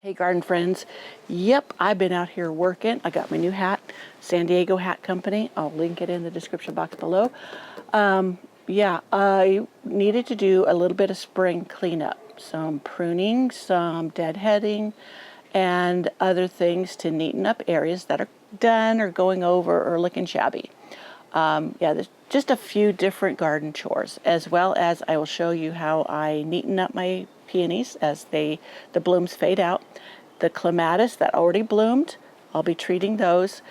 Hey garden friends, yep, I've been out here working. I got my new hat, San Diego Hat Company. I'll link it in the description box below. Yeah, I needed to do a little bit of spring cleanup, some pruning, some deadheading, and other things to neaten up areas that are done or going over or looking shabby. Yeah, there's just a few different garden chores, as well as I will show you how I neaten up my peonies as the blooms fade out. The clematis that already bloomed, I'll be treating those,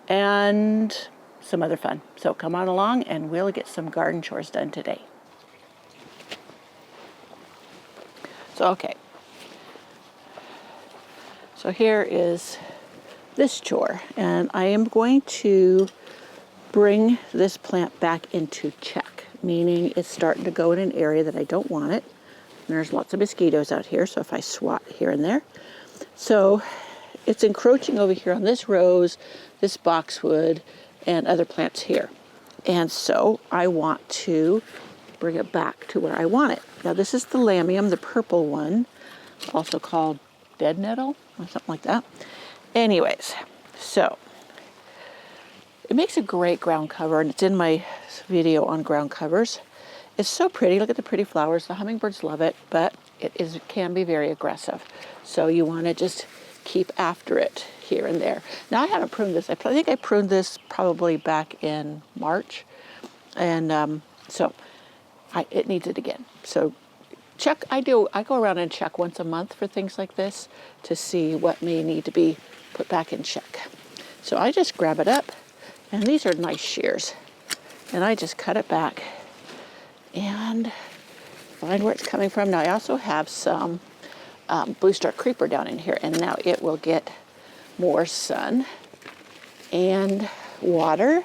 and some other fun. So come on along and we'll get some garden chores done today. So okay, so here is this chore, and I am going to bring this plant back into check, meaning it's starting to go in an area that I don't want it. And there's lots of mosquitoes out here, so if I swat here and there. So it's encroaching over here on this rose, this boxwood, and other plants here. And so I want to bring it back to where I want it. Now this is the lamium, the purple one, also called dead nettle or something like that. Anyways, so it makes a great ground cover, and it's in my video on ground covers. It's so pretty. Look at the pretty flowers. The hummingbirds love it, but it can be very aggressive. So you want to just keep after it here and there. Now I haven't pruned this. I think I pruned this probably back in March, and so it needs it again. So check. I go around and check once a month for things like this to see what may need to be put back in check. So I just grab it up, and these are nice shears, and I just cut it back and find where it's coming from. Now I also have some blue star creeper down in here, and now it will get more sun and water.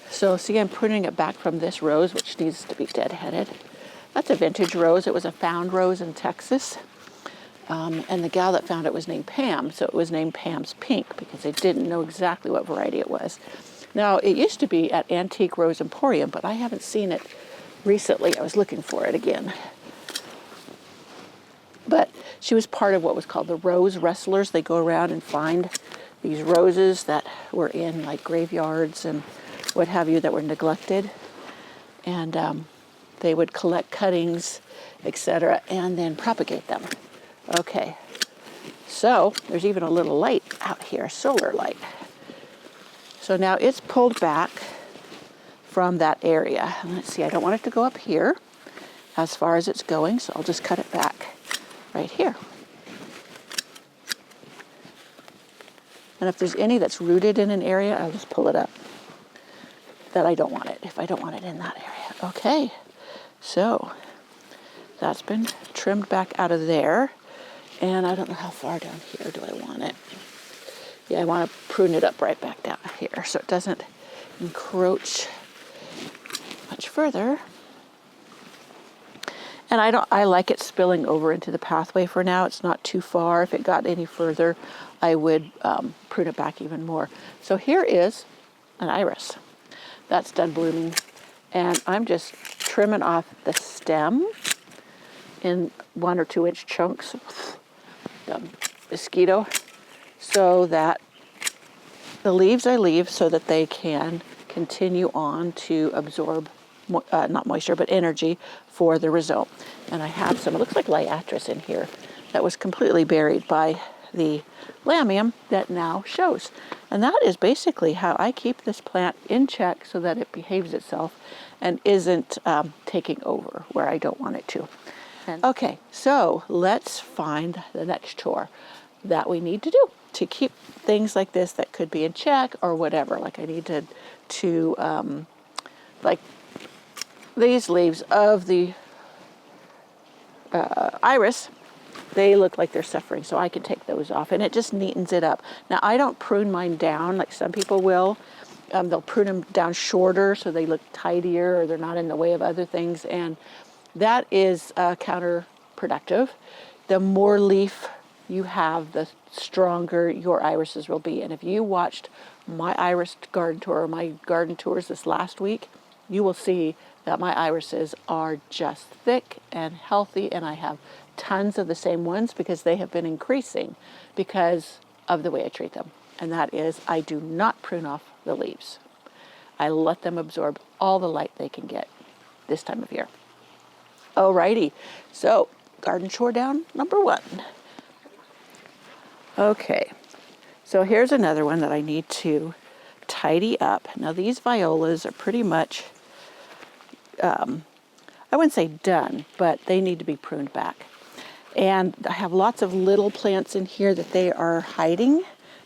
So see, I'm pruning it back from this rose, which needs to be deadheaded. That's a vintage rose. It was a found rose in Texas, and the gal that found it was named Pam, so it was named Pam's Pink because they didn't know exactly what variety it was. Now it used to be at Antique Rose Emporium, but I haven't seen it recently. I was looking for it again. But she was part of what was called the Rose Wrestlers. They go around and find these roses that were in like graveyards and what have you that were neglected. And they would collect cuttings, etc., and then propagate them. Okay, so there's even a little light out here, solar light. So now it's pulled back from that area. And let's see, I don't want it to go up here as far as it's going, so I'll just cut it back right here. And if there's any that's rooted in an area, I'll just pull it up that I don't want it, if I don't want it in that area. Okay, so that's been trimmed back out of there. And I don't know how far down here do I want it. Yeah, I want to prune it up right back down here so it doesn't encroach much further. And I like it spilling over into the pathway for now. It's not too far. If it got any further, I would prune it back even more. So here is an iris that's done blooming, and I'm just trimming off the stem in 1 or 2 inch chunks, the mosquito, so that the leaves I leave so that they can continue on to absorb not moisture, but energy for the rhizome. And I have some, it looks like liatris in here, that was completely buried by the lamium that now shows. And that is basically how I keep this plant in check so that it behaves itself and isn't taking over where I don't want it to. Okay, so let's find the next chore that we need to do to keep things like this that could be in check or whatever. Like I need to like these leaves of the iris, they look like they're suffering, so I can take those off, and it just neatens it up. Now I don't prune mine down like some people will. They'll prune them down shorter so they look tidier or they're not in the way of other things, and that is counterproductive. The more leaf you have, the stronger your irises will be. And if you watched my iris garden tour or my garden tours this last week, you will see that my irises are just thick and healthy, and I have tons of the same ones because they have been increasing because of the way I treat them. And that is, I do not prune off the leaves. I let them absorb all the light they can get this time of year. Alrighty, so garden chore down number 1. Okay, so here's another one that I need to tidy up. Now these violas are pretty much, I wouldn't say done, but they need to be pruned back. And I have lots of little plants in here that they are hiding.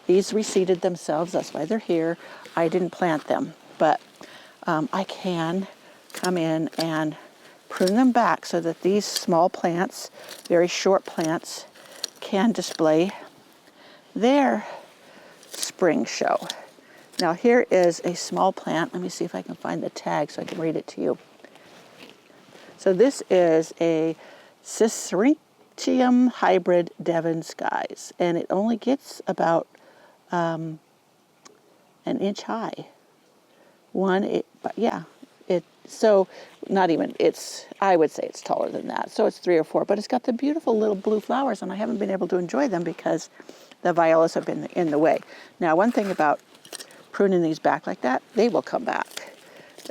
These reseeded themselves, that's why they're here. I didn't plant them, but I can come in and prune them back so that these small plants, very short plants, can display their spring show. Now here is a small plant. Let me see if I can find the tag so I can read it to you. So this is a Ciceritium hybrid Devon Skies, and it only gets about an inch high. So not even, I would say it's taller than that. So it's 3 or 4, but it's got the beautiful little blue flowers, and I haven't been able to enjoy them because the violas have been in the way. Now, one thing about pruning these back like that, they will come back.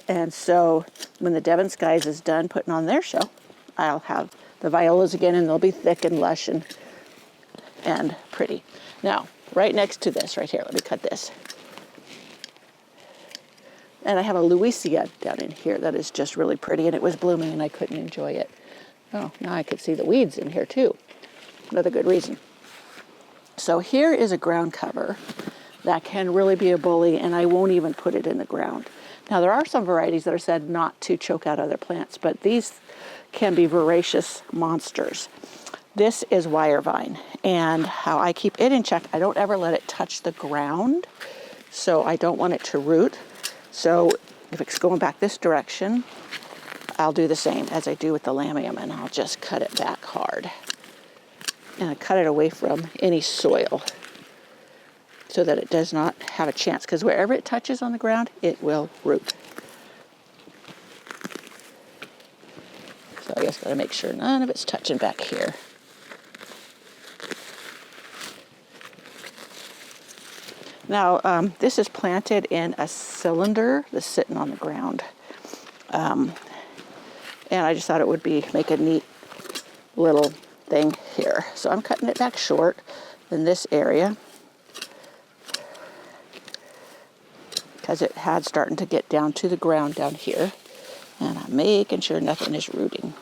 And so when the Devon Skies is done putting on their show, I'll have the violas again, and they'll be thick and lush and pretty. Now, right next to this, right here, let me cut this. And I have a Louisia down in here that is just really pretty, and it was blooming and I couldn't enjoy it. Oh, now I could see the weeds in here too. Another good reason. So here is a ground cover that can really be a bully, and I won't even put it in the ground. Now there are some varieties that are said not to choke out other plants, but these can be voracious monsters. This is wire vine, and how I keep it in check, I don't ever let it touch the ground, so I don't want it to root. So if it's going back this direction, I'll do the same as I do with the lamium, and I'll just cut it back hard. And I cut it away from any soil so that it does not have a chance, because wherever it touches on the ground, it will root. So I just gotta make sure none of it's touching back here. Now, this is planted in a cylinder that's sitting on the ground. And I just thought it would make a neat little thing here. So I'm cutting it back short in this area because it had starting to get down to the ground down here. And I'm making sure nothing is rooting.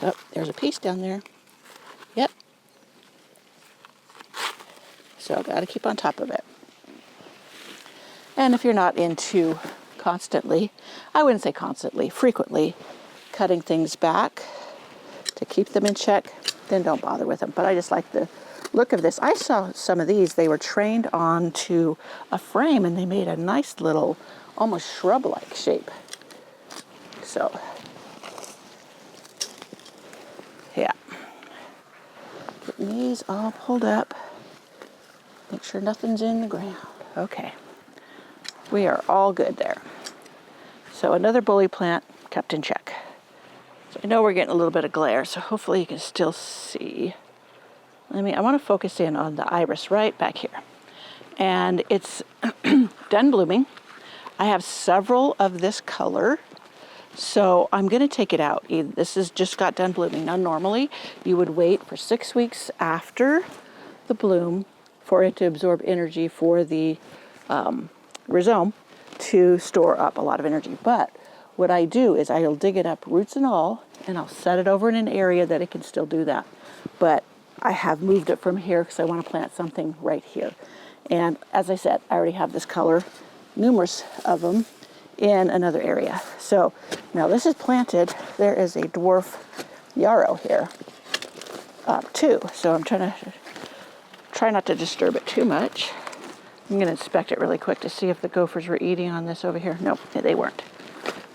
Oh, there's a piece down there. Yep. So I've got to keep on top of it. And if you're not into constantly, I wouldn't say constantly, frequently cutting things back to keep them in check, then don't bother with them. But I just like the look of this. I saw some of these, they were trained onto a frame and they made a nice little, almost shrub-like shape. So, yeah. Getting these all pulled up. Make sure nothing's in the ground. Okay. We are all good there. So another bully plant kept in check. So I know we're getting a little bit of glare, so hopefully you can still see. I want to focus in on the iris right back here. And it's done blooming. I have several of this color, so I'm going to take it out. This has just got done blooming. Now normally you would wait for 6 weeks after the bloom for it to absorb energy for the rhizome to store up a lot of energy. But what I do is I'll dig it up, roots and all, and I'll set it over in an area that it can still do that. But I have moved it from here because I want to plant something right here. And as I said, I already have this color, numerous of them, in another area. So now this is planted. There is a dwarf yarrow here too. So I'm trying to try not to disturb it too much. I'm going to inspect it really quick to see if the gophers were eating on this over here. Nope, they weren't.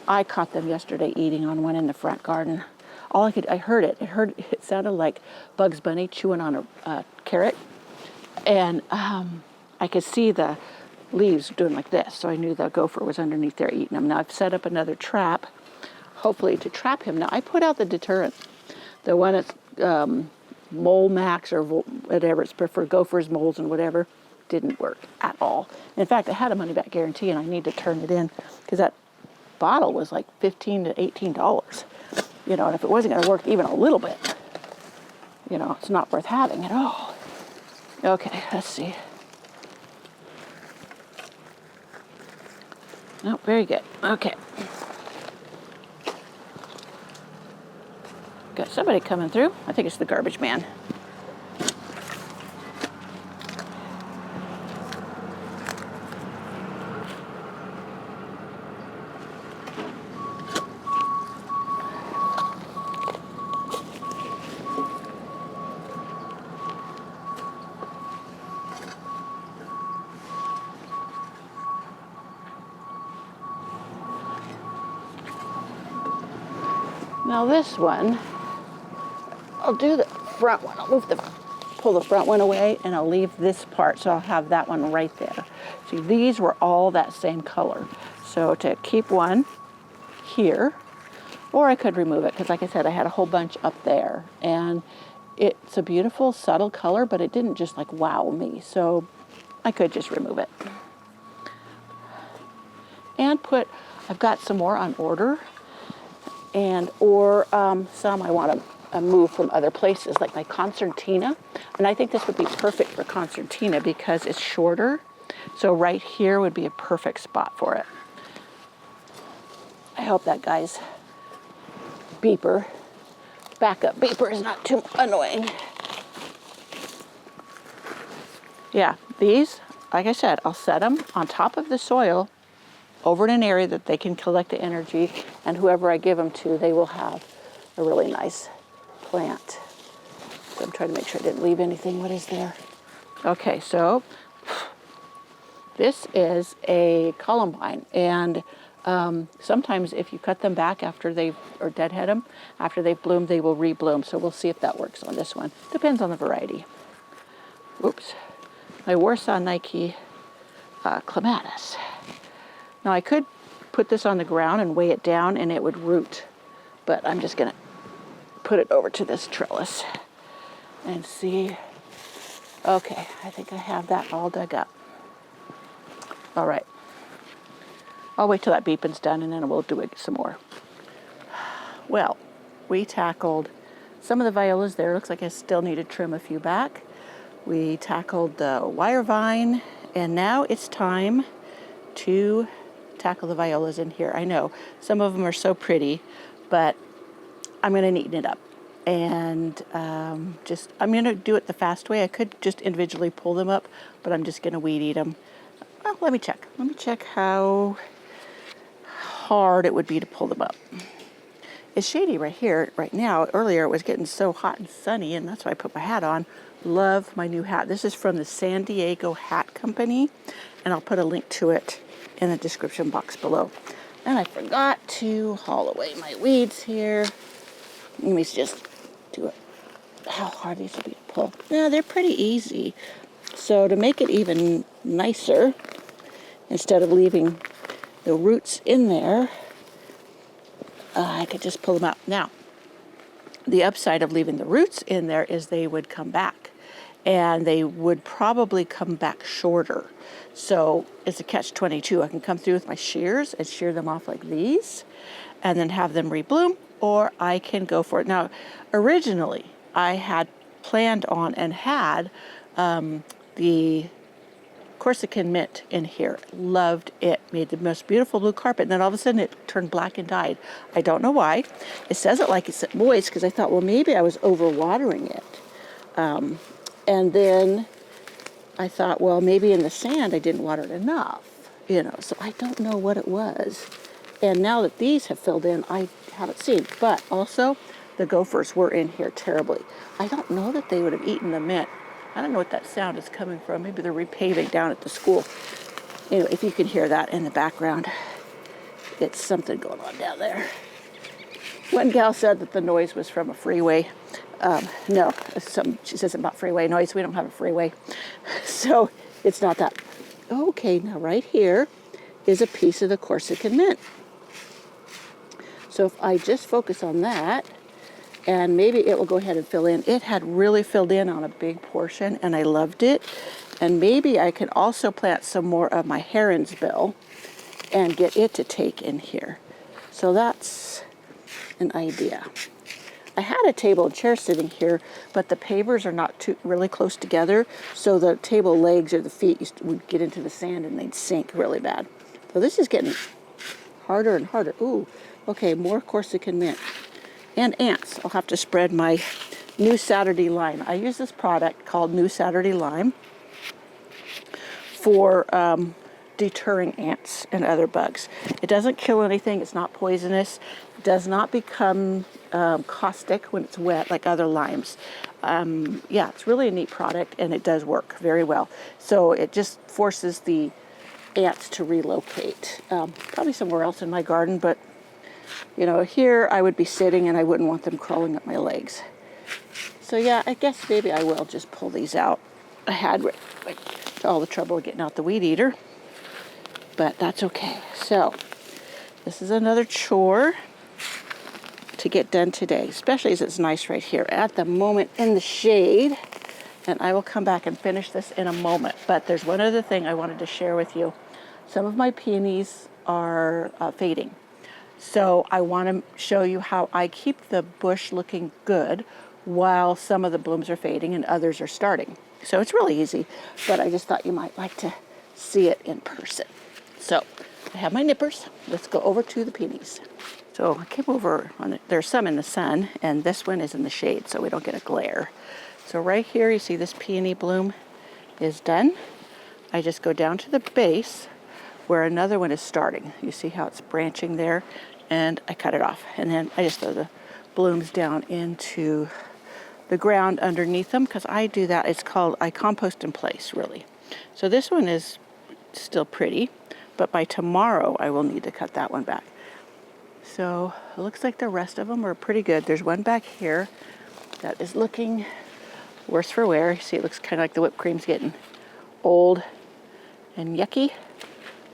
I caught them yesterday eating on one in the front garden. I heard it. It sounded like Bugs Bunny chewing on a carrot. And I could see the leaves doing like this. So I knew the gopher was underneath there eating them. Now I've set up another trap, hopefully to trap him. Now I put out the deterrent. The one that's Mole Max or whatever, it's for gophers, moles, and whatever, didn't work at all. In fact, I had a money back guarantee and I need to turn it in because that bottle was like $15 to $18. You know, and if it wasn't going to work even a little bit, you know, it's not worth having at all. Okay, let's see. Oh, very good. Okay. Got somebody coming through. I think it's the garbage man. Now this one, I'll do the front one. I'll pull the front one away and I'll leave this part so I'll have that one right there. See, these were all that same color. So to keep one here, or I could remove it because like I said, I had a whole bunch up there and it's a beautiful subtle color, but it didn't just like wow me. So I could just remove it. And I've got some more on order. Or some I want to move from other places, like my concertina. And I think this would be perfect for concertina because it's shorter. So right here would be a perfect spot for it. I hope that guy's backup beeper is not too annoying. Yeah, these, like I said, I'll set them on top of the soil over in an area that they can collect the energy, and whoever I give them to, they will have a really nice plant. So I'm trying to make sure I didn't leave anything. What is there? Okay, so this is a columbine, and sometimes if you cut them back or deadhead them, after they've bloomed, they will rebloom. So we'll see if that works on this one. Depends on the variety. Oops. My Warsaw Nike Clematis. Now I could put this on the ground and weigh it down and it would root, but I'm just gonna put it over to this trellis and see. Okay, I think I have that all dug up. All right, I'll wait till that beeping's done and then we'll do it some more. Well, we tackled some of the violas there. Looks like I still need to trim a few back. We tackled the wire vine, and now it's time to tackle the violas in here. I know some of them are so pretty, but I'm going to neaten it up. And I'm going to do it the fast way. I could just individually pull them up, but I'm just going to weed eat them. Well, let me check. Let me check how hard it would be to pull them up. It's shady right here, right now. Earlier it was getting so hot and sunny, and that's why I put my hat on. Love my new hat. This is from the San Diego Hat Company, and I'll put a link to it in the description box below. And I forgot to haul away my weeds here. Let me just do it. How hard these will be to pull. Yeah, they're pretty easy. So to make it even nicer, instead of leaving the roots in there, I could just pull them out. Now, the upside of leaving the roots in there is they would come back. And they would probably come back shorter. So it's a catch-22. I can come through with my shears and shear them off like these and then have them rebloom, or I can go for it. Now, originally, I had planned on and had the Corsican mint in here. Loved it. Made the most beautiful blue carpet. And then all of a sudden it turned black and died. I don't know why. It says it like it's moist because I thought, well, maybe I was overwatering it. And then I thought, well, maybe in the sand I didn't water it enough, so I don't know what it was. And now that these have filled in, I haven't seen. But also, the gophers were in here terribly. I don't know that they would have eaten the mint. I don't know what that sound is coming from. Maybe they're repaving down at the school. Anyway, if you can hear that in the background, it's something going on down there. One gal said that the noise was from a freeway. No, she says about freeway noise. We don't have a freeway. So it's not that. Okay, now right here is a piece of the Corsican mint. So if I just focus on that, and maybe it will go ahead and fill in. It had really filled in on a big portion, and I loved it. And maybe I can also plant some more of my heron's bill and get it to take in here. So that's an idea. I had a table and chair sitting here, but the pavers are not too really close together, so the table legs or the feet would get into the sand and they'd sink really bad. So this is getting harder and harder. Ooh, okay, more Corsican mint. And ants. I'll have to spread my New Saturday Lime. I use this product called New Saturday Lime for deterring ants and other bugs. It doesn't kill anything. It's not poisonous. It does not become caustic when it's wet like other limes. Yeah, it's really a neat product, and it does work very well. So it just forces the ants to relocate. Probably somewhere else in my garden, but you know, here I would be sitting and I wouldn't want them crawling up my legs. So yeah, I guess maybe I will just pull these out. I had all the trouble of getting out the weed eater, but that's okay. So this is another chore to get done today, especially as it's nice right here at the moment in the shade. And I will come back and finish this in a moment. But there's one other thing I wanted to share with you. Some of my peonies are fading. So I want to show you how I keep the bush looking good while some of the blooms are fading and others are starting. So it's really easy, but I just thought you might like to see it in person. So I have my nippers. Let's go over to the peonies. So I came over on it. There's some in the sun, and this one is in the shade, so we don't get a glare. So right here, you see this peony bloom is done. I just go down to the base where another one is starting. You see how it's branching there, and I cut it off. And then I just throw the blooms down into the ground underneath them, because I do that. It's called, I compost in place, really. So this one is still pretty, but by tomorrow I will need to cut that one back. So it looks like the rest of them are pretty good. There's one back here that is looking worse for wear. You see, it looks kind of like the whipped cream's getting old and yucky.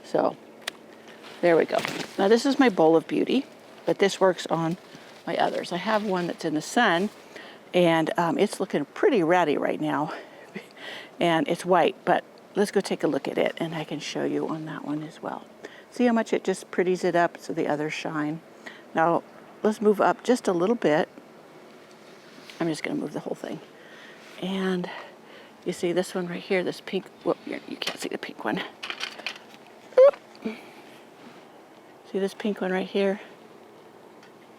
So there we go. Now this is my bowl of beauty, but this works on my others. I have one that's in the sun, and it's looking pretty ratty right now, and it's white, but let's go take a look at it, and I can show you on that one as well. See how much it just pretties it up so the others shine. Now let's move up just a little bit. I'm just going to move the whole thing. And you see this one right here, this pink, well, you can't see the pink one. Oop. See this pink one right here?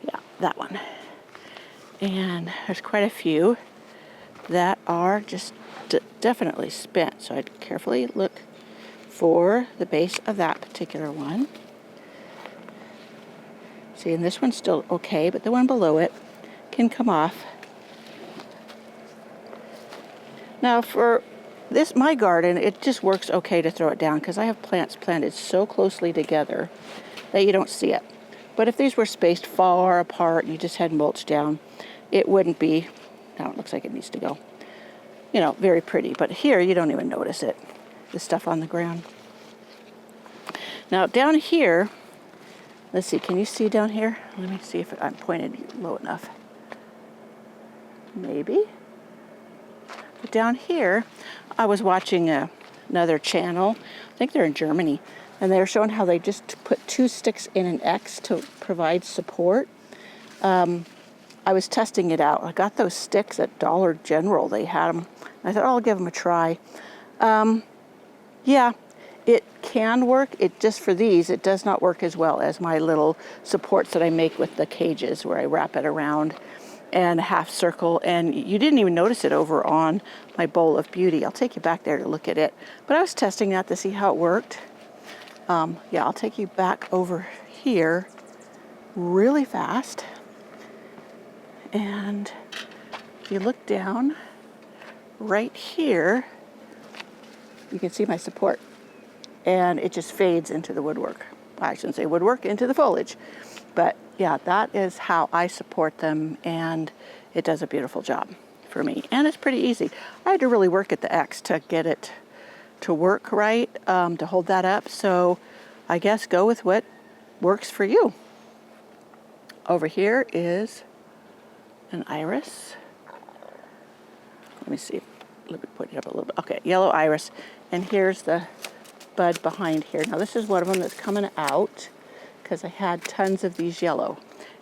Yeah, that one. And there's quite a few that are just definitely spent. So I'd carefully look for the base of that particular one. See, and this one's still okay, but the one below it can come off. Now for this, my garden, it just works okay to throw it down because I have plants planted so closely together that you don't see it. But if these were spaced far apart and you just had mulch down, it wouldn't be, now it looks like it needs to go, you know, very pretty. But here you don't even notice it, the stuff on the ground. Now down here, let's see, can you see down here? Let me see if I'm pointed low enough. Maybe. But down here, I was watching another channel, I think they're in Germany, and they were showing how they just put 2 sticks in an X to provide support. I was testing it out. I got those sticks at Dollar General. They had them. I thought, oh, I'll give them a try. Yeah, it can work. It just for these, it does not work as well as my little supports that I make with the cages where I wrap it around and a half circle. And you didn't even notice it over on my bowl of beauty. I'll take you back there to look at it. But I was testing that to see how it worked. Yeah, I'll take you back over here really fast. And if you look down right here, you can see my support. And it just fades into the woodwork. I shouldn't say woodwork, into the foliage. But yeah, that is how I support them, and it does a beautiful job for me. And it's pretty easy. I had to really work at the X to get it to work right, to hold that up. So I guess go with what works for you. Over here is an iris. Let me see. Let me put it up a little bit. Okay, yellow iris. And here's the bud behind here. Now this is one of them that's coming out because I had tons of these yellow.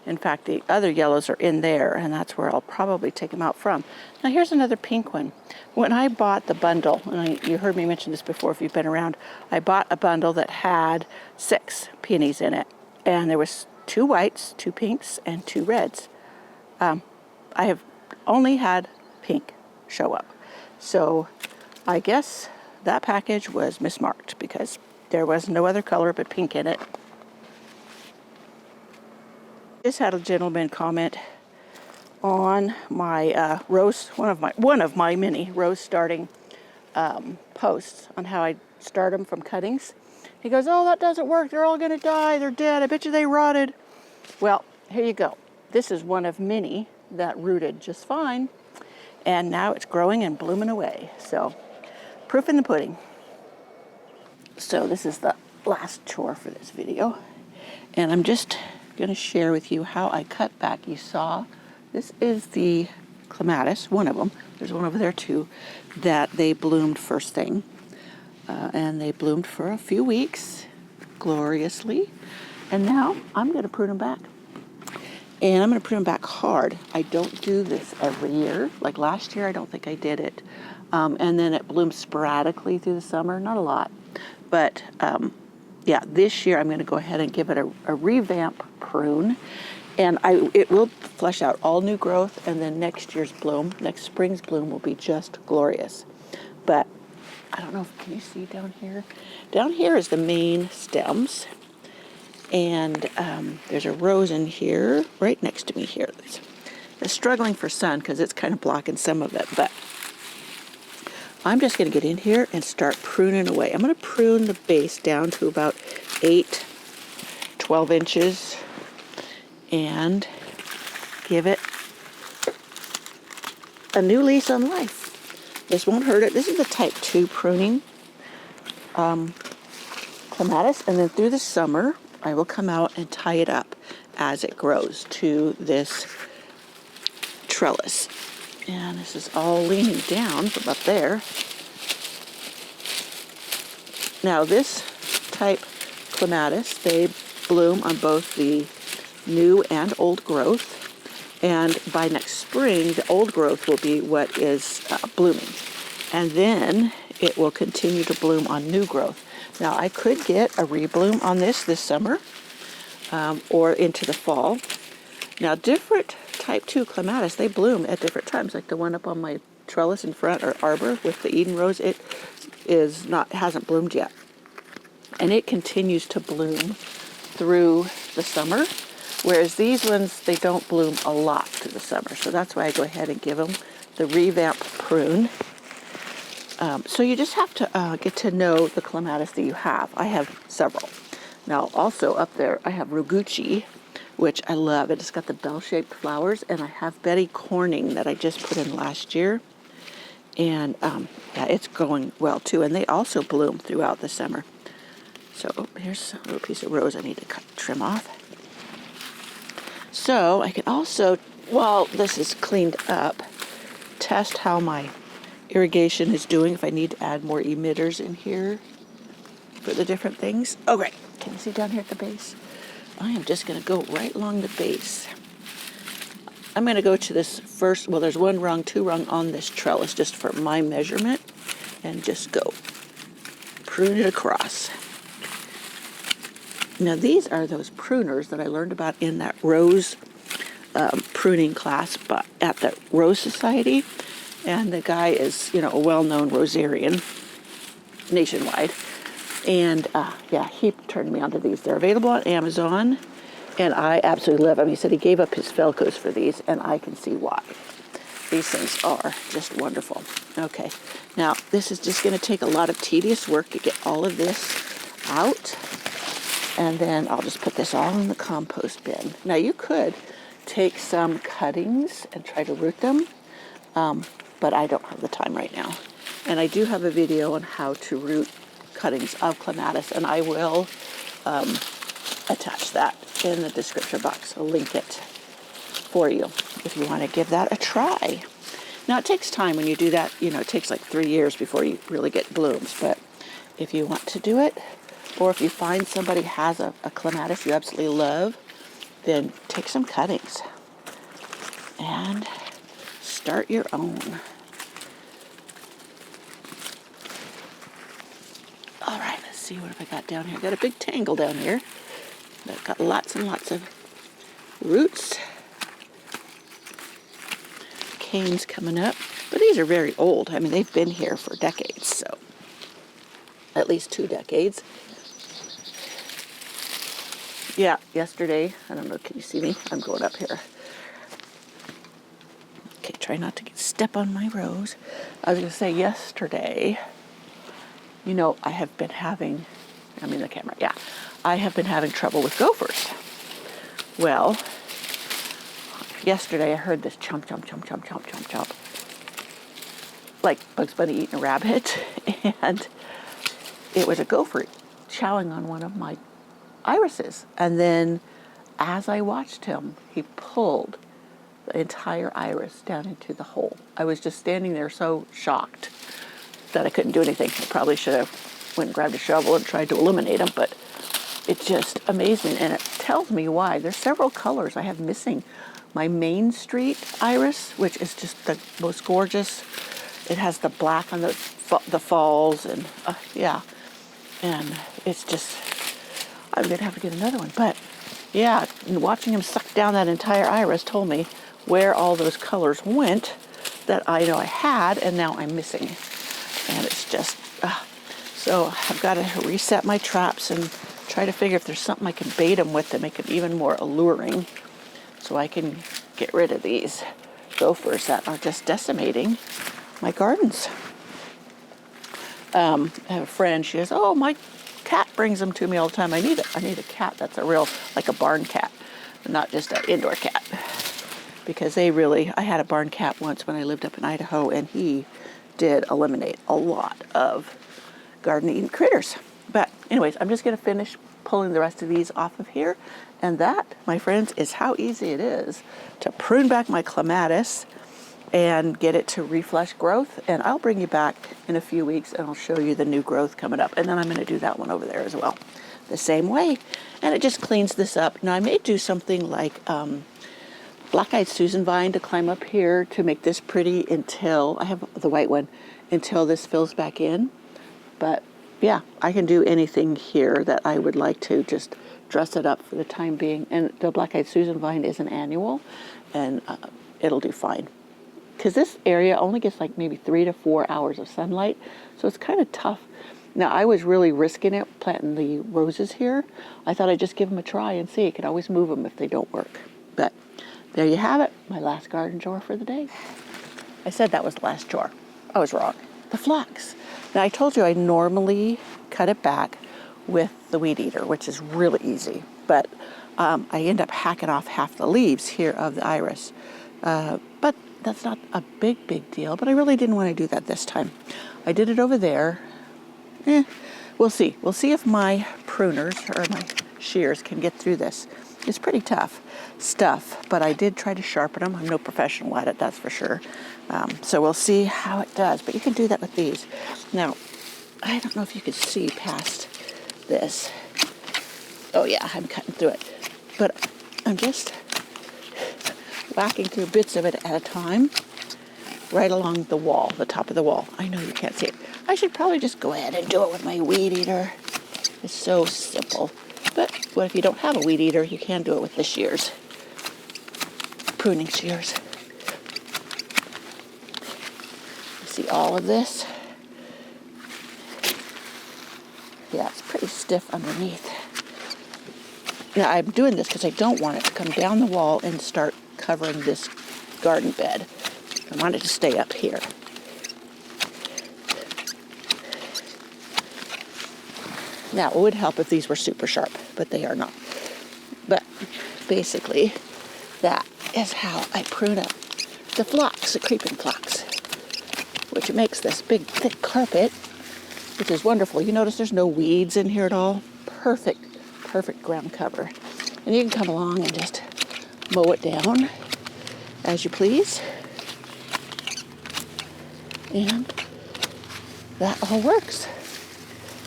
In fact, the other yellows are in there, and that's where I'll probably take them out from. Now here's another pink one. When I bought the bundle, and you heard me mention this before if you've been around, I bought a bundle that had 6 peonies in it. And there was 2 whites, 2 pinks, and 2 reds. I have only had pink show up. So I guess that package was mismarked because there was no other color but pink in it. Just had a gentleman comment on my rose, one of my many rose starting posts on how I start them from cuttings. He goes, "Oh, that doesn't work. They're all going to die. They're dead. I bet you they rotted." Well, here you go. This is one of many that rooted just fine, and now it's growing and blooming away. So, proof in the pudding. So this is the last chore for this video, and I'm just going to share with you how I cut back. You saw this is the Clematis, one of them. There's one over there too, that they bloomed first thing, and they bloomed for a few weeks gloriously, and now I'm going to prune them back. And I'm going to prune them back hard. I don't do this every year. Like last year, I don't think I did it. And then it blooms sporadically through the summer, not a lot. But yeah, this year I'm going to go ahead and give it a revamp prune. And it will flesh out all new growth, and then next spring's bloom will be just glorious. But I don't know can you see down here? Down here is the main stems. And there's a rose in here, right next to me here. It's struggling for sun because it's kind of blocking some of it, but I'm just going to get in here and start pruning away. I'm going to prune the base down to about 12 inches and give it a new lease on life. This won't hurt it. This is the type 2 pruning Clematis, and then through the summer, I will come out and tie it up as it grows to this trellis. And this is all leaning down from up there. Now this type Clematis, they bloom on both the new and old growth. And by next spring, the old growth will be what is blooming. And then it will continue to bloom on new growth. Now, I could get a rebloom on this summer or into the fall. Now, different type 2 Clematis, they bloom at different times. Like the one up on my trellis in front, or arbor with the Eden rose, it hasn't bloomed yet. And it continues to bloom through the summer. Whereas these ones, they don't bloom a lot through the summer. So that's why I go ahead and give them the revamp prune. So you just have to get to know the Clematis that you have. I have several. Now also up there I have Roguchi, which I love. It's got the bell-shaped flowers, and I have Betty Corning that I just put in last year. And yeah, it's going well too. And they also bloom throughout the summer. So here's a little piece of rose I need to trim off. So I can also, while this is cleaned up, test how my irrigation is doing, if I need to add more emitters in here for the different things. Oh, great. Can you see down here at the base? I am just going to go right along the base. I'm going to go to this first, well, there's 1 rung, 2 rung on this trellis just for my measurement, and just go prune it across. Now, these are those pruners that I learned about in that rose pruning class at the Rose Society. And the guy is, a well-known rosarian nationwide. And, yeah, he turned me onto these. They're available on Amazon, and I absolutely love them. He said he gave up his Felcos for these, and I can see why. These things are just wonderful. Okay, now this is just going to take a lot of tedious work to get all of this out. And then I'll just put this all in the compost bin. Now, you could take some cuttings and try to root them. But I don't have the time right now. And I do have a video on how to root cuttings of Clematis, and I will attach that in the description box. I'll link it for you. if you want to give that a try. Now, it takes time when you do that. You know, it takes like 3 years before you really get blooms. But if you want to do it, or if you find somebody has a clematis you absolutely love, then take some cuttings and start your own. All right, let's see, what have I got down here? I got a big tangle down here. I've got lots and lots of roots. Canes coming up. But these are very old. I mean, they've been here for decades, so at least 2 decades. Yeah, yesterday, I don't know, can you see me? I'm going up here. Okay, try not to step on my rose. I was going to say yesterday, you know, I have been having, I'm in the camera, yeah. I have been having trouble with gophers. Well, yesterday I heard this chomp, chomp, chomp, chomp, chomp, chomp, chomp. Like Bugs Bunny eating a rabbit. And it was a gopher chowing on one of my irises. And then as I watched him, he pulled the entire iris down into the hole. I was just standing there so shocked that I couldn't do anything. I probably should have went and grabbed a shovel and tried to eliminate him, but it just amazed me. And it tells me why. There's several colors I have missing. My Main Street iris, which is just the most gorgeous. It has the black on the falls, and yeah. And it's just, I'm going to have to get another one. But yeah, watching him suck down that entire iris told me where all those colors went that I know I had, and now I'm missing. And it's just, so I've got to reset my traps and try to figure if there's something I can bait them with to make it even more alluring, so I can get rid of these gophers that are just decimating my gardens. I have a friend, she says, oh, my cat brings them to me all the time. I need a cat that's a real, like a barn cat, not just an indoor cat. Because I had a barn cat once when I lived up in Idaho, and he did eliminate a lot of garden-eating critters. But anyways, I'm just going to finish pulling the rest of these off of here. And that, my friends, is how easy it is to prune back my clematis and get it to reflush growth. And I'll bring you back in a few weeks and I'll show you the new growth coming up. And then I'm going to do that one over there as well, the same way. And it just cleans this up. Now I may do something like black-eyed Susan vine to climb up here to make this pretty until, I have the white one, until this fills back in. But yeah, I can do anything here that I would like to just dress it up for the time being. And the black-eyed Susan vine is an annual, and it'll do fine. Because this area only gets like maybe 3 to 4 hours of sunlight, so it's kind of tough. Now, I was really risking it planting the roses here. I thought I'd just give them a try and see. I could always move them if they don't work. But there you have it, my last garden chore for the day. I said that was the last chore. I was wrong. The phlox. Now, I told you I normally cut it back with the weed eater, which is really easy. But I end up hacking off half the leaves here of the iris. But that's not a big deal. But I really didn't want to do that this time. I did it over there. We'll see. We'll see if my pruners or my shears can get through this. It's pretty tough stuff, but I did try to sharpen them. I'm no professional at it, that's for sure. So we'll see how it does, but you can do that with these. Now, I don't know if you could see past this. Oh yeah, I'm cutting through it. But I'm just whacking through bits of it at a time, right along the wall, the top of the wall. I know you can't see it. I should probably just go ahead and do it with my weed eater. It's so simple. But what if you don't have a weed eater? You can do it with the shears, pruning shears. You see all of this? Yeah, it's pretty stiff underneath. Now, I'm doing this because I don't want it to come down the wall and start covering this garden bed. I want it to stay up here. Now, it would help if these were super sharp, but they are not. But basically, that is how I prune up the phlox, the creeping phlox, which makes this big, thick carpet, which is wonderful. You notice there's no weeds in here at all. Perfect ground cover. And you can come along and just mow it down as you please. And that all works.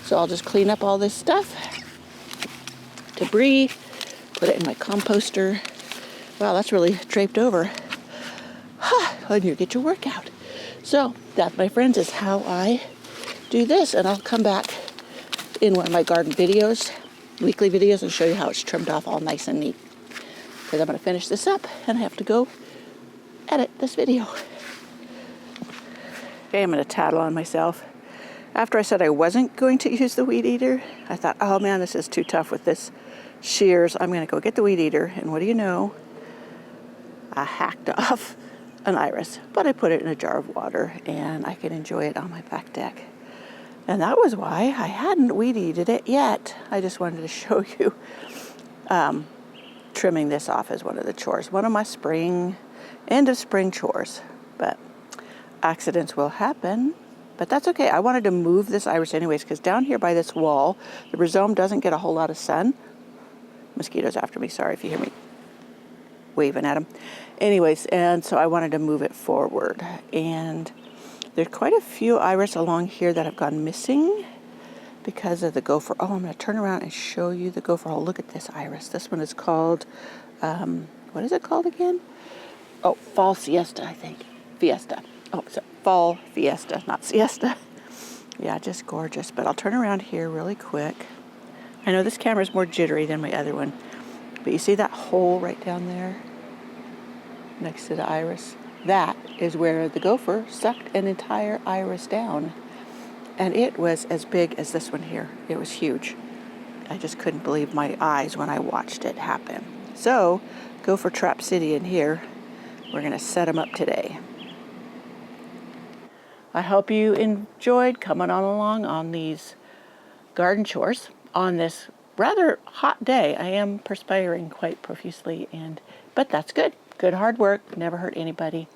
So I'll just clean up all this stuff, debris, put it in my composter. Wow, that's really draped over. And you get your workout. So that, my friends, is how I do this. And I'll come back in one of my garden videos, weekly videos, and show you how it's trimmed off all nice and neat. Because I'm going to finish this up and I have to go edit this video. Okay, I'm going to tattle on myself. After I said I wasn't going to use the weed eater, I thought, oh man, this is too tough with this shears. I'm going to go get the weed eater, and what do you know? I hacked off an iris, but I put it in a jar of water, and I can enjoy it on my back deck. And that was why I hadn't weed eated it yet. I just wanted to show you trimming this off as one of the chores, one of my end of spring chores. But accidents will happen. But that's okay. I wanted to move this iris anyways, because down here by this wall, the rhizome doesn't get a whole lot of sun. Mosquitoes after me. Sorry if you hear me waving at them. Anyways, and so I wanted to move it forward. And there's quite a few iris along here that have gone missing because of the gopher. Oh, I'm going to turn around and show you the gopher. Oh, look at this iris. This one is called, what is it called again? Oh, Fall Siesta, I think. Fiesta. Oh, so Fall Fiesta, not Siesta. Yeah, just gorgeous. But I'll turn around here really quick. I know this camera is more jittery than my other one, but you see that hole right down there next to the iris? That is where the gopher sucked an entire iris down. And it was as big as this one here. It was huge. I just couldn't believe my eyes when I watched it happen. So, Gopher Trap City in here. We're going to set them up today. I hope you enjoyed coming on along on these garden chores on this rather hot day. I am perspiring quite profusely, but that's good. Good hard work, never hurt anybody.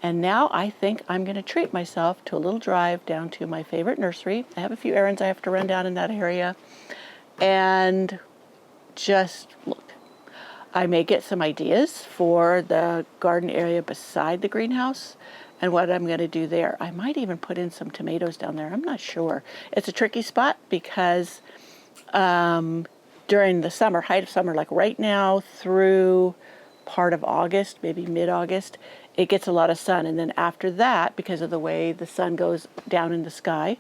And now I think I'm going to treat myself to a little drive down to my favorite nursery. I have a few errands I have to run down in that area. And just look. I may get some ideas for the garden area beside the greenhouse and what I'm going to do there. I might even put in some tomatoes down there. I'm not sure. It's a tricky spot because during the summer, height of summer, like right now through part of August, maybe mid-August, it gets a lot of sun. And then after that, because of the way the sun goes down in the sky,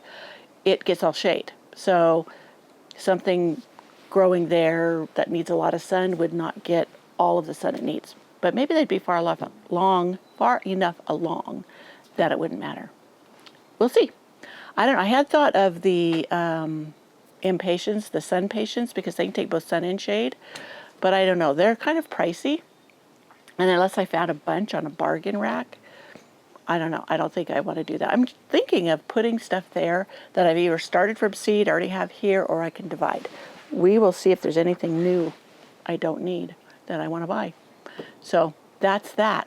it gets all shade. So something growing there that needs a lot of sun would not get all of the sun it needs. But maybe they'd be far enough along that it wouldn't matter. We'll see. I don't know. I had thought of the impatiens, the sun patients, because they can take both sun and shade. But I don't know. They're kind of pricey. And unless I found a bunch on a bargain rack, I don't know. I don't think I want to do that. I'm thinking of putting stuff there that I've either started from seed, already have here, or I can divide. We will see if there's anything new I don't need that I want to buy. So that's that.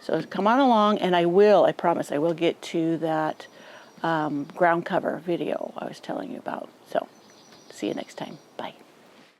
So come on along, and I promise, I will get to that ground cover video I was telling you about. So see you next time.